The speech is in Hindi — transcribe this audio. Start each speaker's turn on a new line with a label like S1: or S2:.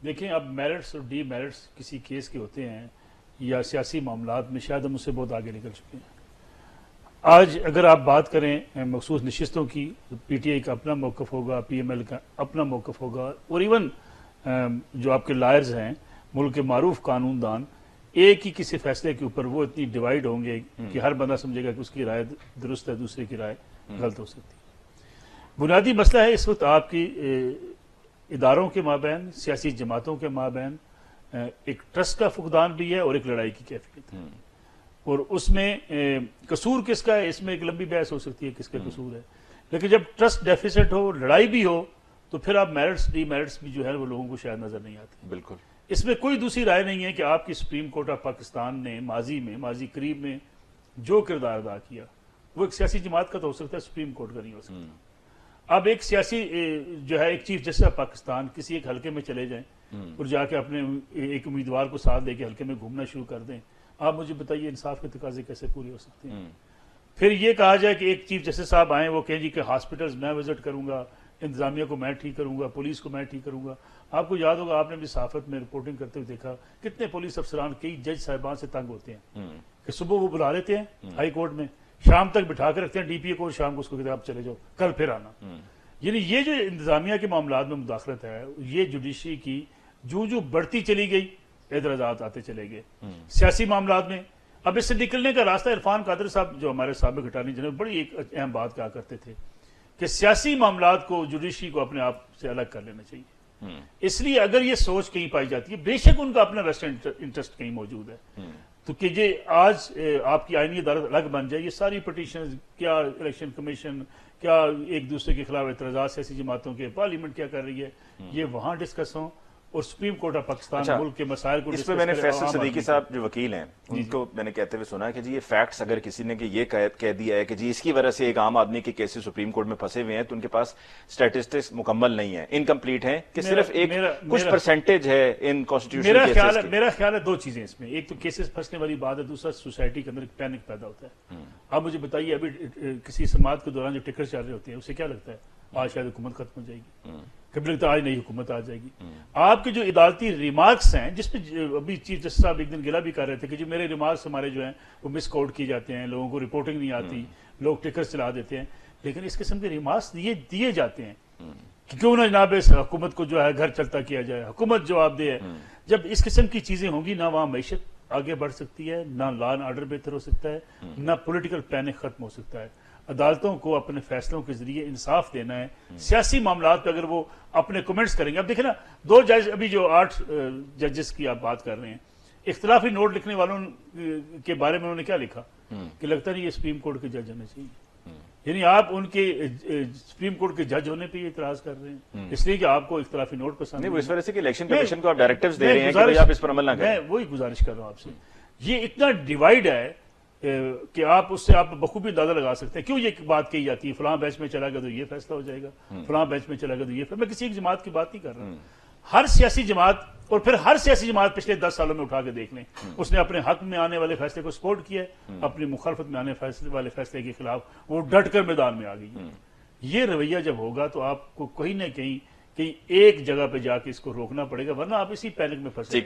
S1: देखें, अब मेरिट्स और डी मेरिट्स किसी केस के होते हैं या सियासी मामलात में शायद हम उससे बहुत आगे निकल चुके हैं। आज अगर आप बात करें मखसूस नशिस्तों की, पीटीआई का अपना मौक़िफ़ होगा, पीएमएल का अपना मौक़िफ़ होगा, और इवन जो आपके लायर्स हैं, मुल्क के मारूफ कानूनदान, एक ही किसी फैसले के ऊपर वो इतनी डिवाइड होंगे कि हर बंदा समझेगा कि उसकी राय दुरुस्त है, दूसरे की राय गलत हो सकती है। बुनियादी मसला है इस वक्त आपकी इदारों के माबैन, सियासी जमातों के माबैन एक ट्रस्ट का फुकदान भी है और एक लड़ाई की कैफियत है। और उसमें कसूर किसका है, इसमें एक लंबी बहस हो सकती है किसका कसूर है। लेकिन जब ट्रस्ट डेफिसिट हो, लड़ाई भी हो, तो फिर आप मेरिट्स डी मेरिट्स भी जो है वो लोगों को शायद नजर नहीं आते।
S2: बिल्कुल,
S1: इसमें कोई दूसरी राय नहीं है कि आपकी सुप्रीम कोर्ट ऑफ पाकिस्तान ने माजी करीब में जो किरदार अदा किया वो एक सियासी जमात का तो हो सकता है, सुप्रीम कोर्ट का नहीं हो सकता। अब एक सियासी जो है एक चीफ जस्टिस ऑफ पाकिस्तान किसी एक हल्के में चले जाएं और जाके अपने एक उम्मीदवार को साथ लेके हल्के में घूमना शुरू कर दें, आप मुझे बताइए इंसाफ के तकाजे कैसे पूरे हो सकते हैं। फिर ये कहा जाए कि एक चीफ जस्टिस साहब आए, वो कहें जी कि हॉस्पिटल्स मैं विजिट करूंगा, इंतजामिया को मैं ठीक करूंगा, पुलिस को मैं ठीक करूंगा। आपको याद होगा, आपने भी सहाफत में रिपोर्टिंग करते हुए देखा कितने पुलिस अफसरान कई जज साहिबान से तंग होते हैं कि सुबह वो बुला लेते हैं हाई कोर्ट में, शाम तक बिठा कर रखते हैं डीपीए को, शाम को उसको कहते हैं आप चले जाओ, कल फिर आना। यानी ये जो इंतजामिया के मामलात में मुदाखलत है, ये जुडिशरी की जो बढ़ती चली गई, एतराजात आते चले गए सियासी मामलात में। अब इससे निकलने का रास्ता, इरफान कादर साहब जो हमारे साबिक अटॉर्नी जनरल बड़ी एक अहम बात कहा करते थे कि सियासी मामलात को जुडिशरी को अपने आप से अलग कर लेना चाहिए। इसलिए अगर ये सोच कहीं पाई जाती है, बेशक उनका अपना वेस्टर्न इंटरेस्ट कहीं मौजूद है, तो कि ये आज आपकी आईनी अदालत अलग बन जाए, ये सारी पिटीशन क्या इलेक्शन कमीशन क्या एक दूसरे के खिलाफ एतराज़ात सियासी जमातों के, पार्लियामेंट क्या कर रही है, ये वहां डिस्कस हो और सुप्रीम कोर्ट ऑफ पाकिस्तान मुल्क के मसाइल को।
S2: इस पे मैंने फैसल सदीकी साहब जो वकील हैं उनको मैंने कहते हुए सुना कि जी ये फैक्ट्स अगर किसी ने कि ये कह दिया है कि जी इसकी वजह से एक आम आदमी के केसेस सुप्रीम कोर्ट में फंसे हुए हैं, तो उनके पास स्टैटिस्टिक्स मुकम्मल नहीं है, इनकम्प्लीट है, कि सिर्फ एक कुछ परसेंटेज है इन कॉन्स्टिट्यूशन केसेस।
S1: मेरा ख्याल है दो चीजें इसमें, एक तो केसेस फंसने वाली बात है, दूसरा सोसाइटी के अंदर एक पैनिक पैदा होता है। आप मुझे बताइए, अभी किसी समाज के दौरान जो टिकट चल रहे होते हैं उसे क्या लगता है आज शायद हुकूमत खत्म हो जाएगी, कभी लगता है आज नई हुकूमत आ जाएगी। आपके जो इदालती रिमार्क्स हैं, जिसपे अभी चीफ जस्टिस साहब एक दिन गिला भी कर रहे थे कि जो मेरे रिमार्क्स हमारे जो हैं वो मिस कोट किए जाते हैं, लोगों को रिपोर्टिंग नहीं आती, लोग टिकट चला देते हैं। लेकिन इस किस्म के रिमार्क्स दिए जाते हैं कि क्यों ना जनाब इस हुकूमत को जो है घर चलता किया जाए, हुकूमत जवाबदेह है। जब इस किस्म की चीजें होंगी, ना वहां मैशत आगे बढ़ सकती है, ना लॉ एंड ऑर्डर बेहतर हो सकता है, ना पॉलिटिकल पैनिक खत्म हो सकता है। अदालतों को अपने फैसलों के जरिए इंसाफ देना है। सियासी मामलात पर अगर वो अपने कमेंट्स करेंगे, अब देखें ना, दो जज, अभी जो 8 जजेस की आप बात कर रहे हैं, इख्तलाफी नोट लिखने वालों के बारे में उन्होंने क्या लिखा कि लगता नहीं ये सुप्रीम कोर्ट के जज होने चाहिए। यानी आप उनके सुप्रीम कोर्ट के जज होने पे इतराज कर रहे हैं इसलिए कि आपको इख्तलाफी नोट पसंद
S2: नहीं। वो इस वजह से कि इलेक्शन कमीशन को आप डायरेक्टिव्स दे रहे हैं कि भाई आप इस पर अमल ना करें।
S1: मैं वही गुजारिश कर रहा हूं आपसे। ये इतना डिवाइड है कि आप उससे आप बखूबी अंदाजा लगा सकते हैं क्यों ये बात कही जाती है, फलां बेंच में चला गया तो ये फैसला हो जाएगा, फलां बेंच में चला गया तो ये फैसला। मैं किसी एक जमात की बात नहीं कर रहा, हर सियासी जमात, और फिर हर सियासी जमात पिछले 10 सालों में उठा के देख लें, उसने अपने हक में आने वाले फैसले को सपोर्ट किया है, अपनी मुखालफत में आने वाले फैसले के खिलाफ वो डट कर मैदान में आ गई। ये रवैया जब होगा तो आपको कहीं ना कहीं एक जगह पे जाके इसको रोकना पड़ेगा, वरना आप इसी पैनिक में फंसे।